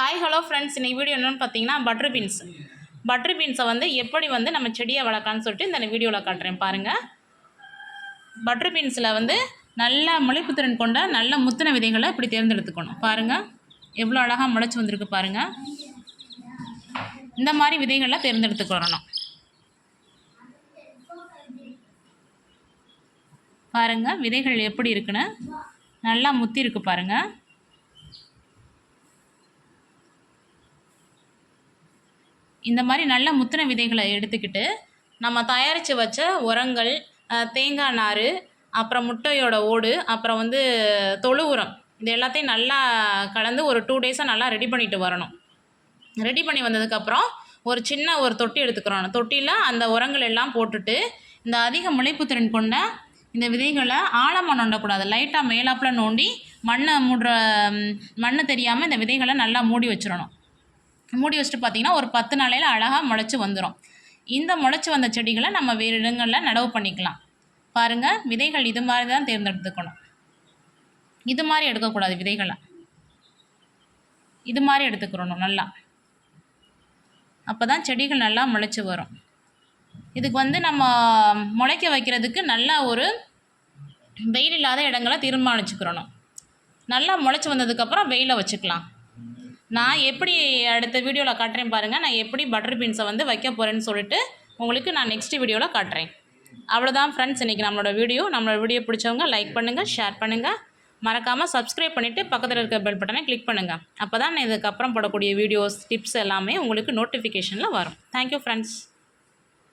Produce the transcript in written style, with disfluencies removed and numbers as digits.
Hi hello friends, இன்றைக்கி video என்னென்னு பார்த்தீங்கன்னா பட்டர் பீன்ஸை வந்து எப்படி வந்து நம்ம செடியை வளர்க்கலான்னு சொல்லிட்டு இந்த வீடியோவில் காட்டுறேன் பாருங்கள். பட்டர் பீன்ஸில் வந்து நல்ல முளைப்புத்திறன் கொண்ட நல்ல முத்தின விதைகளை இப்படி தேர்ந்தெடுத்துக்கணும். பாருங்கள் எவ்வளோ அழகாக முளைச்சி வந்திருக்கு பாருங்கள். இந்த மாதிரி விதைகளை தேர்ந்தெடுத்துக்கு வரணும். பாருங்கள் விதைகள் எப்படி இருக்குன்னு நல்லா முத்தி இருக்குது பாருங்கள். இந்த மாதிரி நல்ல முத்தின விதைகளை எடுத்துக்கிட்டு நம்ம தயாரித்து வச்ச உரங்கள், தேங்காய் நார், அப்புறம் முட்டையோட ஓடு, அப்புறம் வந்து தொழு உரம், இது எல்லாத்தையும் நல்லா கலந்து ஒரு 2 டேஸாக நல்லா ரெடி பண்ணிட்டு வரணும். ரெடி பண்ணி வந்ததுக்கப்புறம் ஒரு சின்ன தொட்டி எடுத்துக்கிறோம். தொட்டியில் அந்த உரங்கள் எல்லாம் போட்டுட்டு இந்த அதிக முளைப்புத்திறன் கொண்ட இந்த விதைகளை ஆழமாக நோண்டக்கூடாது. லைட்டாக மேலாப்பில் நோண்டி மண் தெரியாமல் இந்த விதைகளை நல்லா மூடி வச்சிடணும். மூடி வச்சுட்டு பார்த்திங்கன்னா ஒரு 10 நாளையில் அழகாக முளைச்சி வந்துடும். இந்த முளைச்சி வந்த செடிகளை நம்ம வேறு இடங்களில் நடவு பண்ணிக்கலாம். பாருங்கள் விதைகள் இது மாதிரி தான் தேர்ந்தெடுத்துக்கணும். இது மாதிரி எடுக்கக்கூடாது. விதைகளை இது மாதிரி எடுத்துக்கிறணும் நல்லா. அப்போ தான் செடிகள் நல்லா முளைச்சி வரும். இதுக்கு வந்து நம்ம முளைக்க வைக்கிறதுக்கு நல்லா ஒரு வெயில் இல்லாத இடங்களை தீர்மானிச்சுக்கிறணும். நல்லா முளைச்சி வந்ததுக்கப்புறம் வெயில வச்சுக்கலாம். நான் எப்படி அடுத்த வீடியோவில் காட்டுறேன் பாருங்கள். நான் எப்படி பட்டர் பீன்ஸை வந்து வைக்க போகிறேன்னு சொல்லிட்டு உங்களுக்கு நான் நெக்ஸ்ட் வீடியோவில் காட்டுறேன். அவ்வளோதான் ஃப்ரெண்ட்ஸ், இன்றைக்கி நம்மளோட வீடியோ பிடிச்சவங்க லைக் பண்ணுங்கள், ஷேர் பண்ணுங்கள், மறக்காமல் சப்ஸ்கிரைப் பண்ணிவிட்டு பக்கத்தில் இருக்க பெல் பட்டனை கிளிக் பண்ணுங்கள். அப்போ தான் நான் இதுக்கப்புறம் போடக்கூடிய வீடியோஸ், டிப்ஸ் எல்லாமே உங்களுக்கு நோட்டிஃபிகேஷனில் வரும். Thank you friends.